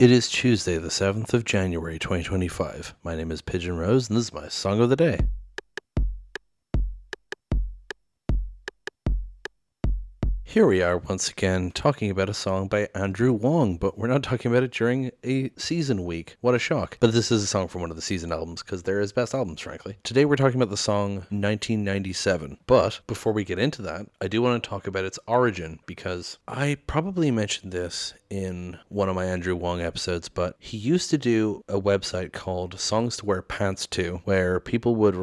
It is Tuesday, the 7th of January, 2025. My name is Pigeon Rose, and this is my song of the day. Here we are once again talking about a song by Andrew Huang, but we're not talking about it during a season week. What a shock. But this is a song from one of the season albums because they're his best albums, frankly. Today we're talking about the song 1997. But before we get into that, I do want to talk about its origin because I probably mentioned this in one of my Andrew Huang episodes, but he used to do a website called Songs to Wear Pants To, where people would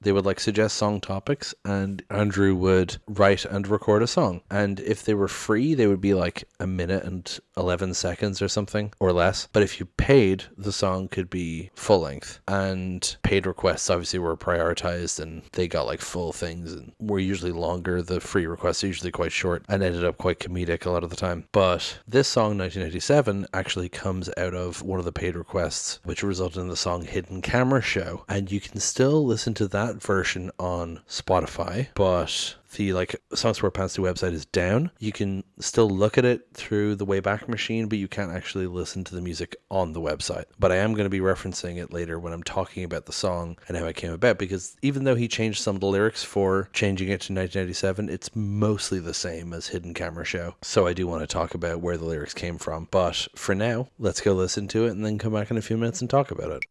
they would suggest song topics, and Andrew would write and record a song. And if they were free, they would be like a minute and 11 seconds or something or less. But if you paid, the song could be full length. And paid requests obviously were prioritized, and they got like full things and were usually longer. The free requests are usually quite short and ended up quite comedic a lot of the time. But this song, 1987, actually comes out of one of the paid requests, which resulted in the song Hidden Camera Show. And you can still listen to that version on Spotify, but the Songs to Wear Pants To website is down. You can still look at it through the Wayback Machine, but you can't actually listen to the music on the website. But I am going to be referencing it later when I'm talking about the song and how it came about, because even though he changed some of the lyrics for changing it to 1997, it's mostly the same as Hidden Camera Show. So I do want to talk about where the lyrics came from. But for now, let's go listen to it and then come back in a few minutes and talk about it.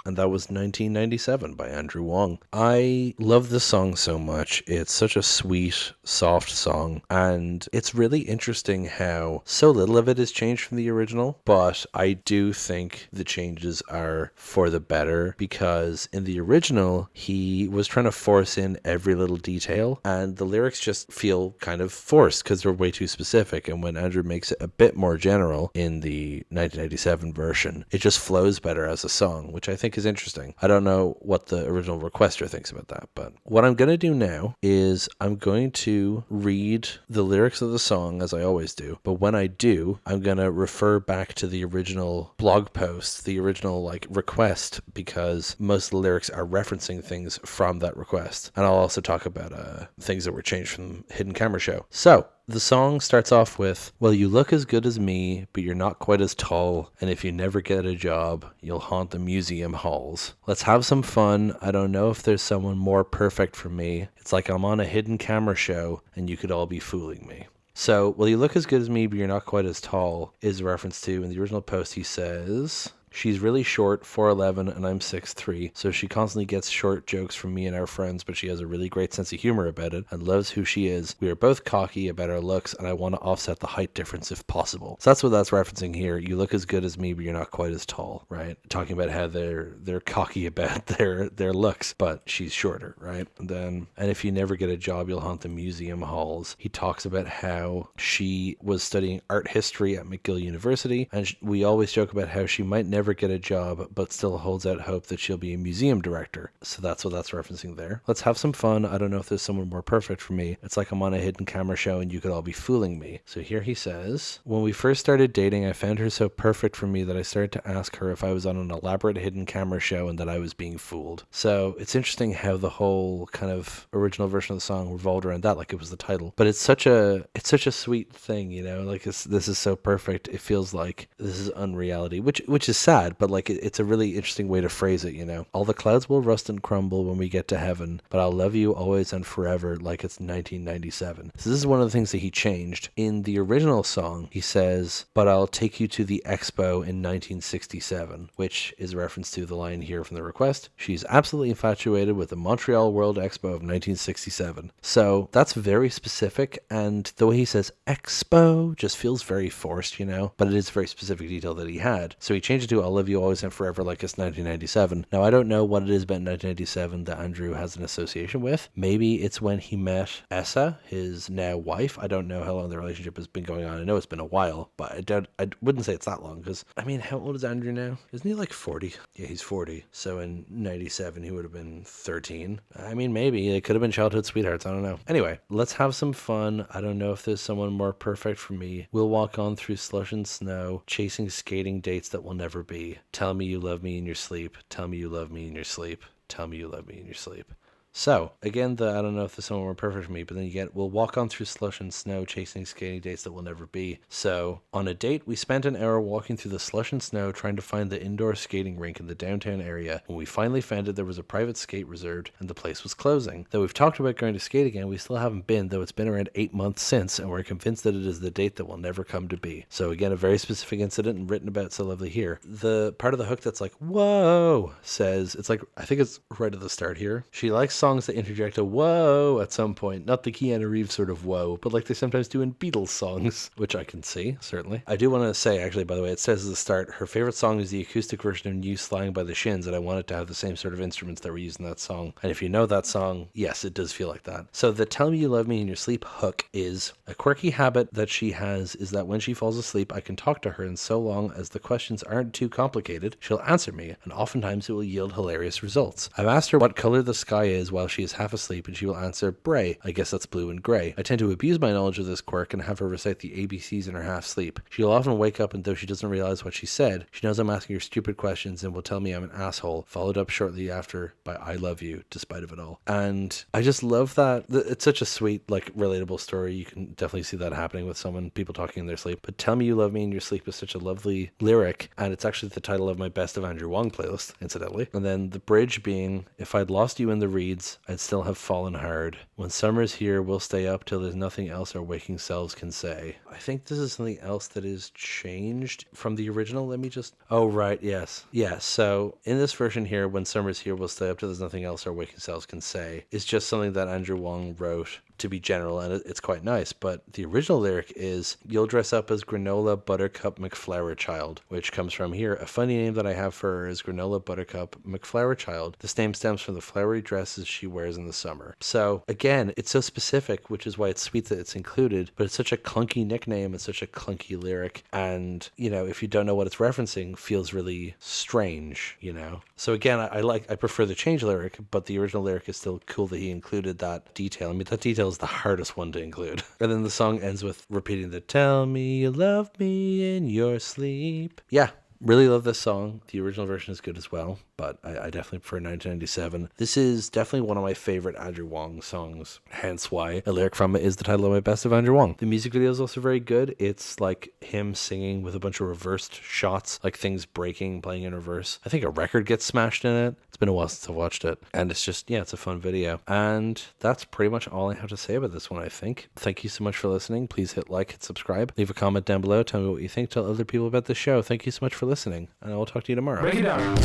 And that was 1997 by Andrew Huang. I love this song so much. It's such a sweet, soft song, and it's really interesting how so little of it has changed from the original, but I do think the changes are for the better, because in the original, he was trying to force in every little detail, and the lyrics just feel kind of forced because they're way too specific, and when Andrew makes it a bit more general in the 1997 version, it just flows better as a song, which I think is interesting. I don't know what the original requester thinks about that, but what I'm going to do now is I'm going to read the lyrics of the song as I always do, but when I do, I'm going to refer back to the original blog post, the original request, because most of the lyrics are referencing things from that request. And I'll also talk about things that were changed from Hidden Camera Show. So the song starts off with, well, you look as good as me, but you're not quite as tall. And if you never get a job, you'll haunt the museum halls. Let's have some fun. I don't know if there's someone more perfect for me. It's like I'm on a hidden camera show and you could all be fooling me. So, well, you look as good as me, but you're not quite as tall is a reference to, in the original post, he says, she's really short, 4'11", and I'm 6'3", so she constantly gets short jokes from me and our friends, but she has a really great sense of humor about it and loves who she is. We are both cocky about our looks, and I want to offset the height difference if possible. So that's what that's referencing here. You look as good as me, but you're not quite as tall, right? Talking about how they're cocky about their looks, but she's shorter, right? And if you never get a job, you'll haunt the museum halls. He talks about how she was studying art history at McGill University, and we always joke about how she might never get a job, but still holds out hope that she'll be a museum director. So that's what that's referencing there. Let's have some fun. I don't know if there's someone more perfect for me. It's like I'm on a hidden camera show and you could all be fooling me. So here he says, when we first started dating, I found her so perfect for me that I started to ask her if I was on an elaborate hidden camera show and that I was being fooled. So it's interesting how the whole kind of original version of the song revolved around that, like it was the title. But it's such a sweet thing, you know, this is so perfect. It feels like this is unreality, which is sad, but it's a really interesting way to phrase it, you know. All the clouds will rust and crumble when we get to heaven, but I'll love you always and forever like it's 1997. So this is one of the things that he changed. In the original song, he says, but I'll take you to the expo in 1967, which is a reference to the line here from the request. She's absolutely infatuated with the Montreal World Expo of 1967. So that's very specific, and the way he says expo just feels very forced, you know, but it is a very specific detail that he had. So he changed it to I'll love you always and forever like it's 1997. Now, I don't know what it is about 1997 that Andrew has an association with. Maybe it's when he met Essa, his now wife. I don't know how long the relationship has been going on. I know it's been a while, but I wouldn't say it's that long, because, I mean, how old is Andrew now? Isn't he like 40? Yeah, he's 40. So in 97, he would have been 13. I mean, maybe. It could have been childhood sweethearts. I don't know. Anyway, let's have some fun. I don't know if there's someone more perfect for me. We'll walk on through slush and snow, chasing skating dates that will never be. Tell me you love me in your sleep. Tell me you love me in your sleep. Tell me you love me in your sleep. So, again, I don't know if this one were perfect for me, but then you get, we'll walk on through slush and snow, chasing skating dates that will never be. So, on a date, we spent an hour walking through the slush and snow trying to find the indoor skating rink in the downtown area. When we finally found it, there was a private skate reserved, and the place was closing. Though we've talked about going to skate again, we still haven't been, though it's been around 8 months since, and we're convinced that it is the date that will never come to be. So, again, a very specific incident and written about so lovely here. The part of the hook that's like, whoa, says, it's like, I think it's right at the start here. She likes songs that interject a whoa at some point. Not the Keanu Reeves sort of whoa, but like they sometimes do in Beatles songs, which I can see, certainly. I do want to say, actually, by the way, it says at the start, her favorite song is the acoustic version of New Slang by the Shins, and I want it to have the same sort of instruments that were used in that song. And if you know that song, yes, it does feel like that. So the Tell Me You Love Me in Your Sleep hook is a quirky habit that she has is that when she falls asleep, I can talk to her, and so long as the questions aren't too complicated, she'll answer me, and oftentimes it will yield hilarious results. I've asked her what color the sky is while she is half asleep, and she will answer bray. I guess that's blue and gray. I tend to abuse my knowledge of this quirk and have her recite the ABCs in her half sleep. She'll often wake up, and though she doesn't realize what she said, she knows I'm asking her stupid questions and will tell me I'm an asshole, followed up shortly after by I love you, despite of it all. And I just love that. It's such a sweet, like, relatable story. You can definitely see that happening with someone, people talking in their sleep. But Tell Me You Love Me in Your Sleep is such a lovely lyric, and it's actually the title of my Best of Andrew Huang playlist, incidentally. And then the bridge being, if I'd lost you in the reeds, I'd still have fallen hard. When summer's here, we'll stay up till there's nothing else our waking selves can say. I think this is something else that is changed from the original. Let me just... Oh, right, yes. Yeah, so in this version here, when summer's here, we'll stay up till there's nothing else our waking selves can say, is just something that Andrew Huang wrote to be general, and it's quite nice. But the original lyric is, you'll dress up as Granola Buttercup McFlower Child, which comes from here. A funny name that I have for her is Granola Buttercup McFlower Child. This name stems from the flowery dresses she wears in the summer. So again, it's so specific, which is why it's sweet that it's included, but it's such a clunky nickname and such a clunky lyric. And, you know, if you don't know what it's referencing, feels really strange, you know? So again, I prefer the change lyric, but the original lyric is still cool that he included that detail. I mean, that detail is the hardest one to include. And then the song ends with repeating the tell me you love me in your sleep. Yeah, really love this song. The original version is good as well, but I definitely prefer 1997. This is definitely one of my favorite Andrew Huang songs, hence why a lyric from it is the title of my Best of Andrew Huang. The music video is also very good. It's like him singing with a bunch of reversed shots, like things breaking, playing in reverse. I think a record gets smashed in it. It's been a while since I've watched it, and it's just, yeah, it's a fun video. And that's pretty much all I have to say about this one, I think. Thank you so much for listening. Please hit like, hit subscribe, leave a comment down below, tell me what you think, tell other people about this show. Thank you so much for listening, and I will talk to you tomorrow. Break it down.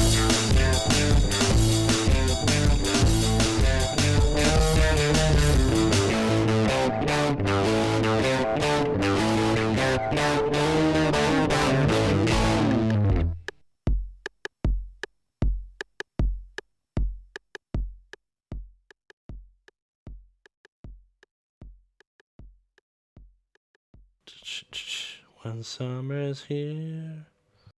When summer's here.